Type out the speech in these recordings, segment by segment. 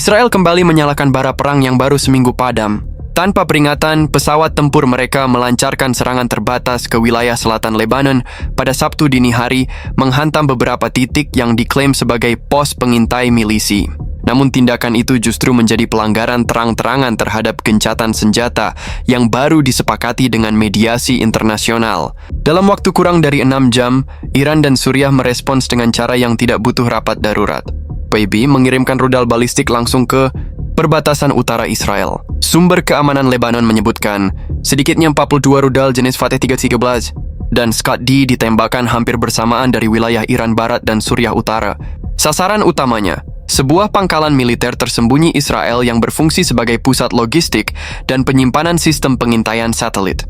Israel kembali menyalakan bara perang yang baru seminggu padam. Tanpa peringatan, pesawat tempur mereka melancarkan serangan terbatas ke wilayah selatan Lebanon pada Sabtu dini hari, menghantam beberapa titik yang diklaim sebagai pos pengintai milisi. Namun tindakan itu justru menjadi pelanggaran terang-terangan terhadap gencatan senjata yang baru disepakati dengan mediasi internasional. Dalam waktu kurang dari 6 jam, Iran dan Suriah merespons dengan cara yang tidak butuh rapat darurat. PYD mengirimkan rudal balistik langsung ke perbatasan utara Israel. Sumber keamanan Lebanon menyebutkan, sedikitnya 42 rudal jenis Fateh 313 dan Scud-D ditembakkan hampir bersamaan dari wilayah Iran Barat dan Suriah Utara. Sasaran utamanya, sebuah pangkalan militer tersembunyi Israel yang berfungsi sebagai pusat logistik dan penyimpanan sistem pengintaian satelit.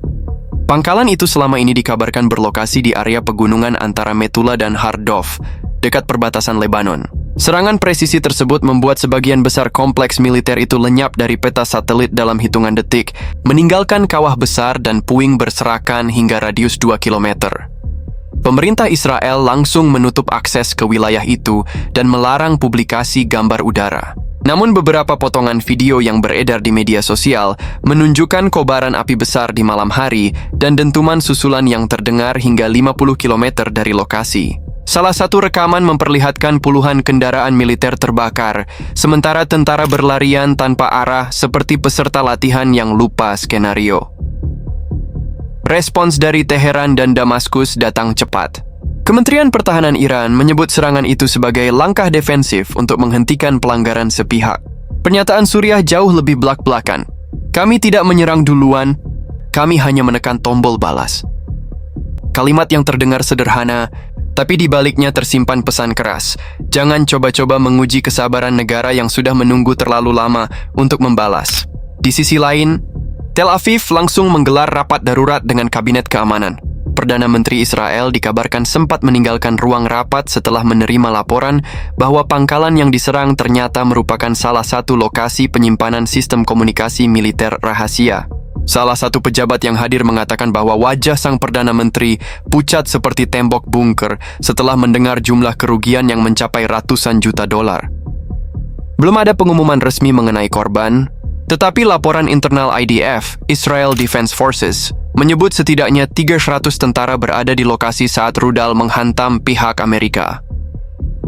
Pangkalan itu selama ini dikabarkan berlokasi di area pegunungan antara Metula dan Har Dov, dekat perbatasan Lebanon. Serangan presisi tersebut membuat sebagian besar kompleks militer itu lenyap dari peta satelit dalam hitungan detik, meninggalkan kawah besar dan puing berserakan hingga radius 2 km. Pemerintah Israel langsung menutup akses ke wilayah itu dan melarang publikasi gambar udara. Namun beberapa potongan video yang beredar di media sosial menunjukkan kobaran api besar di malam hari dan dentuman susulan yang terdengar hingga 50 km dari lokasi. Salah satu rekaman memperlihatkan puluhan kendaraan militer terbakar, sementara tentara berlarian tanpa arah seperti peserta latihan yang lupa skenario. Respons dari Teheran dan Damaskus datang cepat. Kementerian Pertahanan Iran menyebut serangan itu sebagai langkah defensif untuk menghentikan pelanggaran sepihak. Pernyataan Suriah jauh lebih belak-belakan. Kami tidak menyerang duluan, kami hanya menekan tombol balas. Kalimat yang terdengar sederhana, tapi di baliknya tersimpan pesan keras. Jangan coba-coba menguji kesabaran negara yang sudah menunggu terlalu lama untuk membalas. Di sisi lain, Tel Aviv langsung menggelar rapat darurat dengan Kabinet Keamanan. Perdana Menteri Israel dikabarkan sempat meninggalkan ruang rapat setelah menerima laporan bahwa pangkalan yang diserang ternyata merupakan salah satu lokasi penyimpanan sistem komunikasi militer rahasia. Salah satu pejabat yang hadir mengatakan bahwa wajah sang Perdana Menteri pucat seperti tembok bunker setelah mendengar jumlah kerugian yang mencapai ratusan juta dolar. Belum ada pengumuman resmi mengenai korban, tetapi laporan internal IDF, Israel Defense Forces, menyebut setidaknya 300 tentara berada di lokasi saat rudal menghantam pihak Amerika.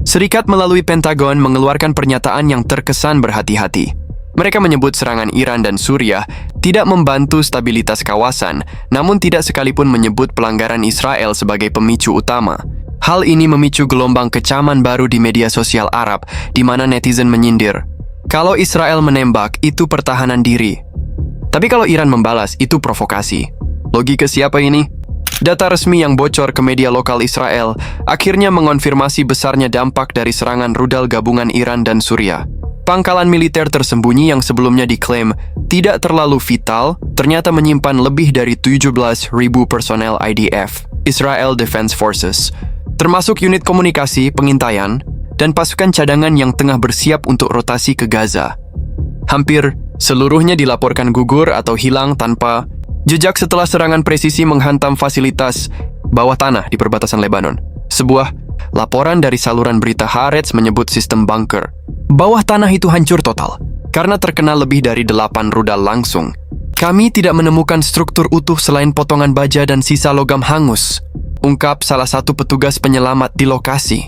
Serikat melalui Pentagon mengeluarkan pernyataan yang terkesan berhati-hati. Mereka menyebut serangan Iran dan Suriah tidak membantu stabilitas kawasan, namun tidak sekalipun menyebut pelanggaran Israel sebagai pemicu utama. Hal ini memicu gelombang kecaman baru di media sosial Arab, di mana netizen menyindir, kalau Israel menembak, itu pertahanan diri. Tapi kalau Iran membalas, itu provokasi. Logika siapa ini? Data resmi yang bocor ke media lokal Israel akhirnya mengonfirmasi besarnya dampak dari serangan rudal gabungan Iran dan Suriah. Pangkalan militer tersembunyi yang sebelumnya diklaim tidak terlalu vital, ternyata menyimpan lebih dari 17.000 personel IDF, Israel Defense Forces, termasuk unit komunikasi, pengintaian, dan pasukan cadangan yang tengah bersiap untuk rotasi ke Gaza. Hampir seluruhnya dilaporkan gugur atau hilang tanpa jejak setelah serangan presisi menghantam fasilitas bawah tanah di perbatasan Lebanon. Sebuah laporan dari saluran berita Haaretz menyebut sistem bunker bawah tanah itu hancur total karena terkena lebih dari 8 rudal langsung. Kami tidak menemukan struktur utuh selain potongan baja dan sisa logam hangus, ungkap salah satu petugas penyelamat di lokasi.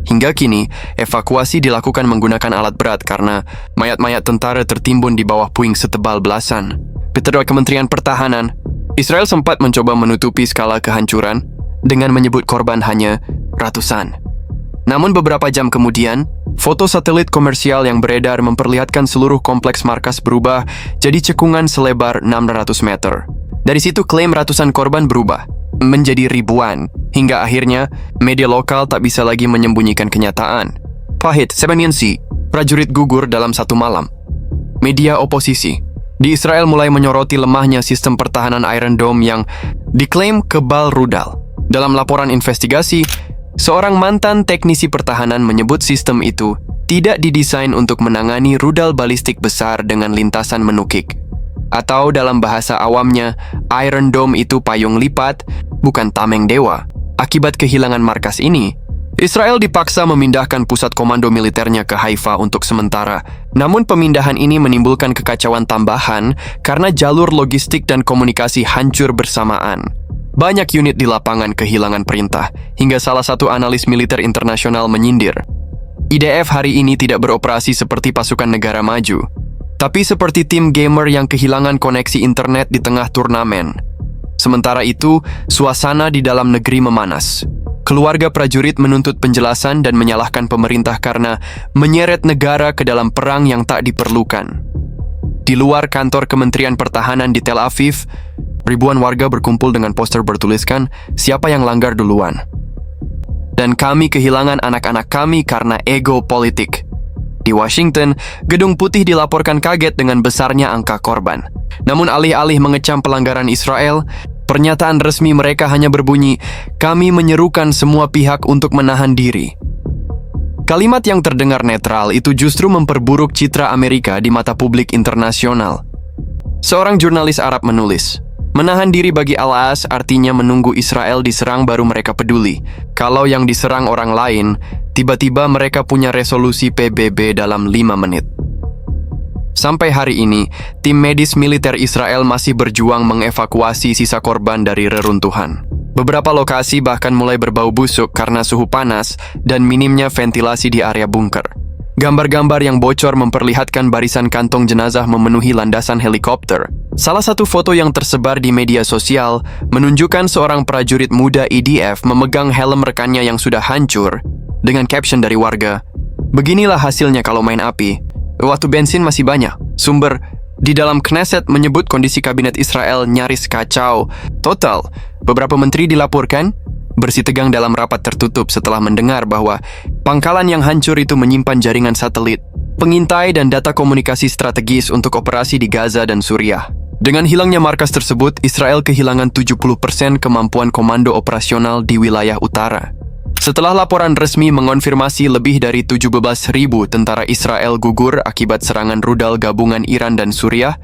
Hingga kini, evakuasi dilakukan menggunakan alat berat karena mayat-mayat tentara tertimbun di bawah puing setebal belasan. Ketua Kementerian Pertahanan, Israel sempat mencoba menutupi skala kehancuran dengan menyebut korban hanya ratusan. Namun beberapa jam kemudian, foto satelit komersial yang beredar memperlihatkan seluruh kompleks markas berubah jadi cekungan selebar 600 meter. Dari situ klaim ratusan korban berubah menjadi ribuan, hingga akhirnya media lokal tak bisa lagi menyembunyikan kenyataan. Pahit, Semenyensi, prajurit gugur dalam satu malam. Media oposisi di Israel mulai menyoroti lemahnya sistem pertahanan Iron Dome yang diklaim kebal rudal. Dalam laporan investigasi, seorang mantan teknisi pertahanan menyebut sistem itu tidak didesain untuk menangani rudal balistik besar dengan lintasan menukik. Atau dalam bahasa awamnya, Iron Dome itu payung lipat, bukan tameng dewa. Akibat kehilangan markas ini, Israel dipaksa memindahkan pusat komando militernya ke Haifa untuk sementara. Namun pemindahan ini menimbulkan kekacauan tambahan karena jalur logistik dan komunikasi hancur bersamaan. Banyak unit di lapangan kehilangan perintah, hingga salah satu analis militer internasional menyindir. IDF hari ini tidak beroperasi seperti pasukan negara maju, tapi seperti tim gamer yang kehilangan koneksi internet di tengah turnamen. Sementara itu, suasana di dalam negeri memanas. Keluarga prajurit menuntut penjelasan dan menyalahkan pemerintah karena menyeret negara ke dalam perang yang tak diperlukan. Di luar kantor Kementerian Pertahanan di Tel Aviv, ribuan warga berkumpul dengan poster bertuliskan, "Siapa yang langgar duluan?" Dan kami kehilangan anak-anak kami karena ego politik. Di Washington, Gedung Putih dilaporkan kaget dengan besarnya angka korban. Namun alih-alih mengecam pelanggaran Israel, pernyataan resmi mereka hanya berbunyi, "Kami menyerukan semua pihak untuk menahan diri." Kalimat yang terdengar netral itu justru memperburuk citra Amerika di mata publik internasional. Seorang jurnalis Arab menulis, "Menahan diri bagi Al-As artinya menunggu Israel diserang baru mereka peduli. Kalau yang diserang orang lain, tiba-tiba mereka punya resolusi PBB dalam 5 menit." Sampai hari ini, tim medis militer Israel masih berjuang mengevakuasi sisa korban dari reruntuhan. Beberapa lokasi bahkan mulai berbau busuk karena suhu panas dan minimnya ventilasi di area bunker. Gambar-gambar yang bocor memperlihatkan barisan kantong jenazah memenuhi landasan helikopter. Salah satu foto yang tersebar di media sosial menunjukkan seorang prajurit muda IDF memegang helm rekannya yang sudah hancur dengan caption dari warga, "Beginilah hasilnya kalau main api. Waktu bensin masih banyak." Sumber di dalam Knesset menyebut kondisi kabinet Israel nyaris kacau total. Beberapa menteri dilaporkan bersitegang dalam rapat tertutup setelah mendengar bahwa pangkalan yang hancur itu menyimpan jaringan satelit, pengintai dan data komunikasi strategis untuk operasi di Gaza dan Suriah. Dengan hilangnya markas tersebut, Israel kehilangan 70% kemampuan komando operasional di wilayah utara. Setelah laporan resmi mengonfirmasi lebih dari 17.000 tentara Israel gugur akibat serangan rudal gabungan Iran dan Suriah,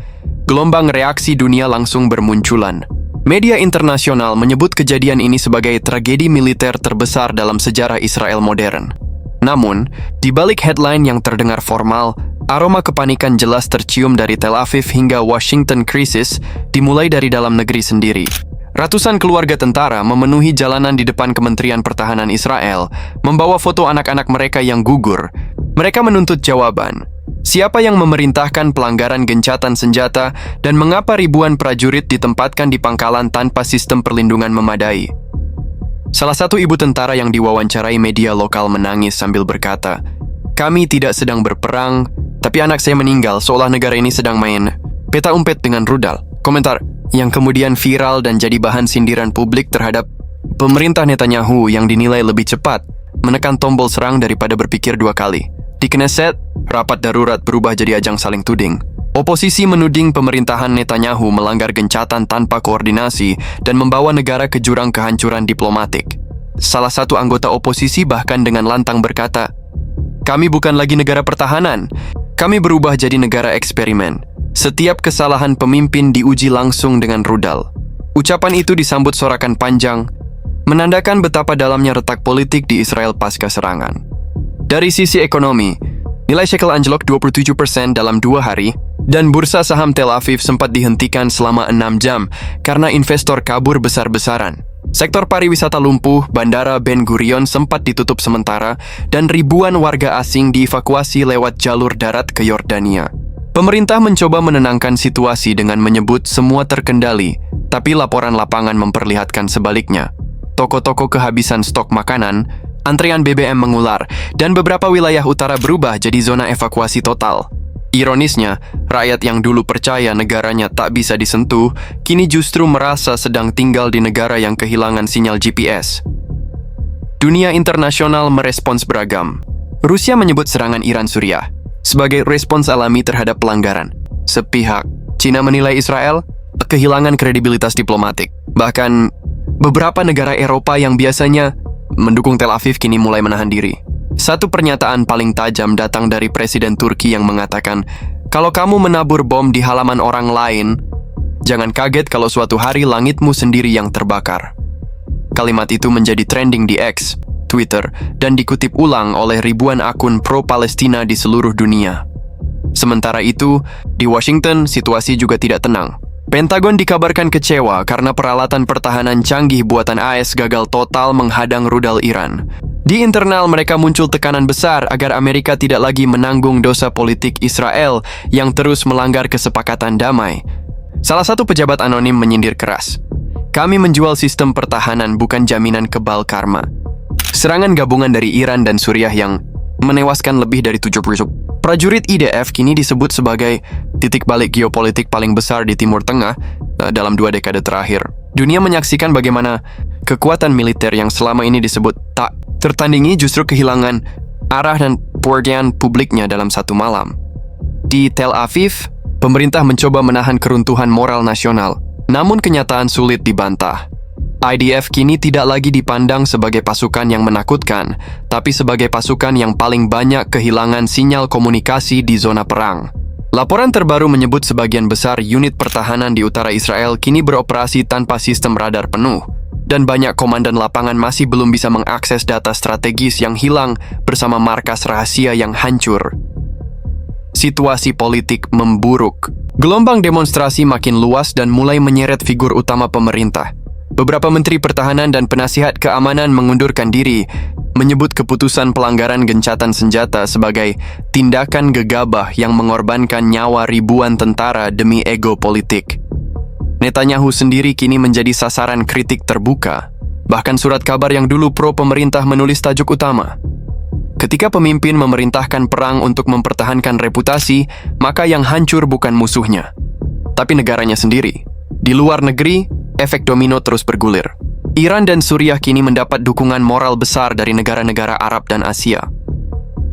gelombang reaksi dunia langsung bermunculan. Media internasional menyebut kejadian ini sebagai tragedi militer terbesar dalam sejarah Israel modern. Namun, di balik headline yang terdengar formal, aroma kepanikan jelas tercium dari Tel Aviv hingga Washington krisis dimulai dari dalam negeri sendiri. Ratusan keluarga tentara memenuhi jalanan di depan Kementerian Pertahanan Israel, membawa foto anak-anak mereka yang gugur. Mereka menuntut jawaban. Siapa yang memerintahkan pelanggaran gencatan senjata dan mengapa ribuan prajurit ditempatkan di pangkalan tanpa sistem perlindungan memadai? Salah satu ibu tentara yang diwawancarai media lokal menangis sambil berkata, "Kami tidak sedang berperang, tapi anak saya meninggal seolah negara ini sedang main peta umpet dengan rudal." Komentar yang kemudian viral dan jadi bahan sindiran publik terhadap pemerintah Netanyahu yang dinilai lebih cepat menekan tombol serang daripada berpikir dua kali. Di Knesset, rapat darurat berubah jadi ajang saling tuding. Oposisi menuding pemerintahan Netanyahu melanggar gencatan tanpa koordinasi dan membawa negara ke jurang kehancuran diplomatik. Salah satu anggota oposisi bahkan dengan lantang berkata, "Kami bukan lagi negara pertahanan, kami berubah jadi negara eksperimen. Setiap kesalahan pemimpin diuji langsung dengan rudal." Ucapan itu disambut sorakan panjang, menandakan betapa dalamnya retak politik di Israel pasca serangan. Dari sisi ekonomi, nilai shekel anjlok 27% dalam 2 hari, dan bursa saham Tel Aviv sempat dihentikan selama 6 jam karena investor kabur besar-besaran. Sektor pariwisata lumpuh, Bandara Ben Gurion sempat ditutup sementara, dan ribuan warga asing dievakuasi lewat jalur darat ke Yordania. Pemerintah mencoba menenangkan situasi dengan menyebut semua terkendali, tapi laporan lapangan memperlihatkan sebaliknya. Toko-toko kehabisan stok makanan, antrean BBM mengular, dan beberapa wilayah utara berubah jadi zona evakuasi total. Ironisnya, rakyat yang dulu percaya negaranya tak bisa disentuh, kini justru merasa sedang tinggal di negara yang kehilangan sinyal GPS. Dunia internasional merespons beragam. Rusia menyebut serangan Iran Suriah sebagai respons alami terhadap pelanggaran. Sepihak, China menilai Israel kehilangan kredibilitas diplomatik. Bahkan, beberapa negara Eropa yang biasanya mendukung Tel Aviv kini mulai menahan diri. Satu pernyataan paling tajam datang dari Presiden Turki yang mengatakan, "Kalau kamu menabur bom di halaman orang lain, jangan kaget kalau suatu hari langitmu sendiri yang terbakar." Kalimat itu menjadi trending di X, Twitter dan dikutip ulang oleh ribuan akun pro-Palestina di seluruh dunia. Sementara itu, di Washington situasi juga tidak tenang. Pentagon dikabarkan kecewa karena peralatan pertahanan canggih buatan AS gagal total menghadang rudal Iran. Di internal mereka muncul tekanan besar agar Amerika tidak lagi menanggung dosa politik Israel yang terus melanggar kesepakatan damai. Salah satu pejabat anonim menyindir keras, "Kami menjual sistem pertahanan bukan jaminan kebal karma." Serangan gabungan dari Iran dan Suriah yang menewaskan lebih dari 70 prajurit IDF kini disebut sebagai titik balik geopolitik paling besar di Timur Tengah dalam 2 dekade terakhir. Dunia menyaksikan bagaimana kekuatan militer yang selama ini disebut tak tertandingi justru kehilangan arah dan pengertian publiknya dalam satu malam. Di Tel Aviv, pemerintah mencoba menahan keruntuhan moral nasional, namun kenyataan sulit dibantah. IDF kini tidak lagi dipandang sebagai pasukan yang menakutkan, tapi sebagai pasukan yang paling banyak kehilangan sinyal komunikasi di zona perang. Laporan terbaru menyebut sebagian besar unit pertahanan di utara Israel kini beroperasi tanpa sistem radar penuh, dan banyak komandan lapangan masih belum bisa mengakses data strategis yang hilang bersama markas rahasia yang hancur. Situasi politik memburuk. Gelombang demonstrasi makin luas dan mulai menyeret figur utama pemerintah. Beberapa menteri pertahanan dan penasihat keamanan mengundurkan diri, menyebut keputusan pelanggaran gencatan senjata sebagai tindakan gegabah yang mengorbankan nyawa ribuan tentara demi ego politik. Netanyahu sendiri kini menjadi sasaran kritik terbuka. Bahkan surat kabar yang dulu pro-pemerintah menulis tajuk utama, "Ketika pemimpin memerintahkan perang untuk mempertahankan reputasi, maka yang hancur bukan musuhnya, tapi negaranya sendiri." Di luar negeri, efek domino terus bergulir. Iran dan Suriah kini mendapat dukungan moral besar dari negara-negara Arab dan Asia.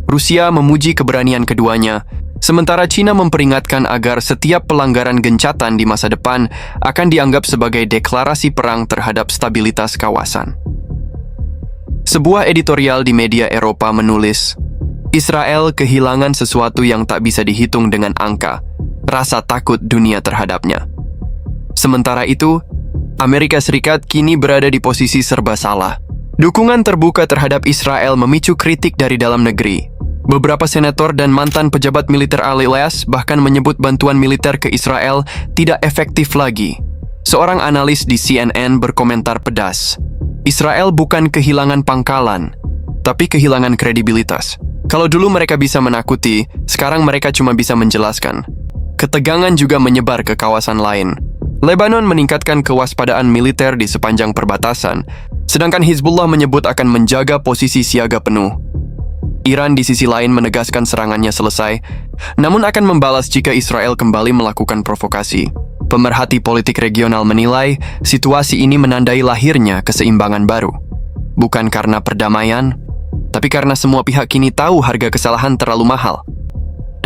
Rusia memuji keberanian keduanya, sementara China memperingatkan agar setiap pelanggaran gencatan di masa depan akan dianggap sebagai deklarasi perang terhadap stabilitas kawasan. Sebuah editorial di media Eropa menulis, "Israel kehilangan sesuatu yang tak bisa dihitung dengan angka, rasa takut dunia terhadapnya." Sementara itu, Amerika Serikat kini berada di posisi serba salah. Dukungan terbuka terhadap Israel memicu kritik dari dalam negeri. Beberapa senator dan mantan pejabat militer alias bahkan menyebut bantuan militer ke Israel tidak efektif lagi. Seorang analis di CNN berkomentar pedas, "Israel bukan kehilangan pangkalan, tapi kehilangan kredibilitas. Kalau dulu mereka bisa menakuti, sekarang mereka cuma bisa menjelaskan." Ketegangan juga menyebar ke kawasan lain. Lebanon meningkatkan kewaspadaan militer di sepanjang perbatasan, sedangkan Hizbullah menyebut akan menjaga posisi siaga penuh. Iran di sisi lain menegaskan serangannya selesai, namun akan membalas jika Israel kembali melakukan provokasi. Pemerhati politik regional menilai situasi ini menandai lahirnya keseimbangan baru. Bukan karena perdamaian, tapi karena semua pihak kini tahu harga kesalahan terlalu mahal.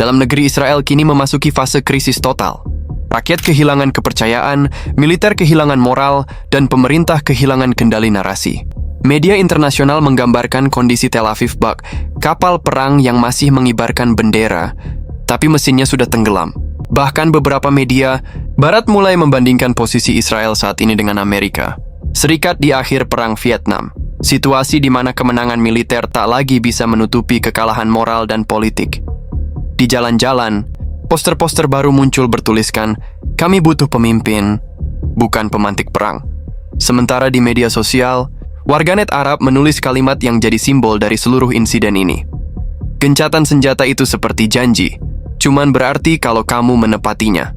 Dalam negeri, Israel kini memasuki fase krisis total. Rakyat kehilangan kepercayaan, militer kehilangan moral, dan pemerintah kehilangan kendali narasi. Media internasional menggambarkan kondisi Tel Aviv bak kapal perang yang masih mengibarkan bendera, tapi mesinnya sudah tenggelam. Bahkan beberapa media Barat mulai membandingkan posisi Israel saat ini dengan Amerika Serikat di akhir Perang Vietnam. Situasi di mana kemenangan militer tak lagi bisa menutupi kekalahan moral dan politik. Di jalan-jalan, poster-poster baru muncul bertuliskan, "Kami butuh pemimpin, bukan pemantik perang." Sementara di media sosial, warganet Arab menulis kalimat yang jadi simbol dari seluruh insiden ini. "Gencatan senjata itu seperti janji, cuman berarti kalau kamu menepatinya."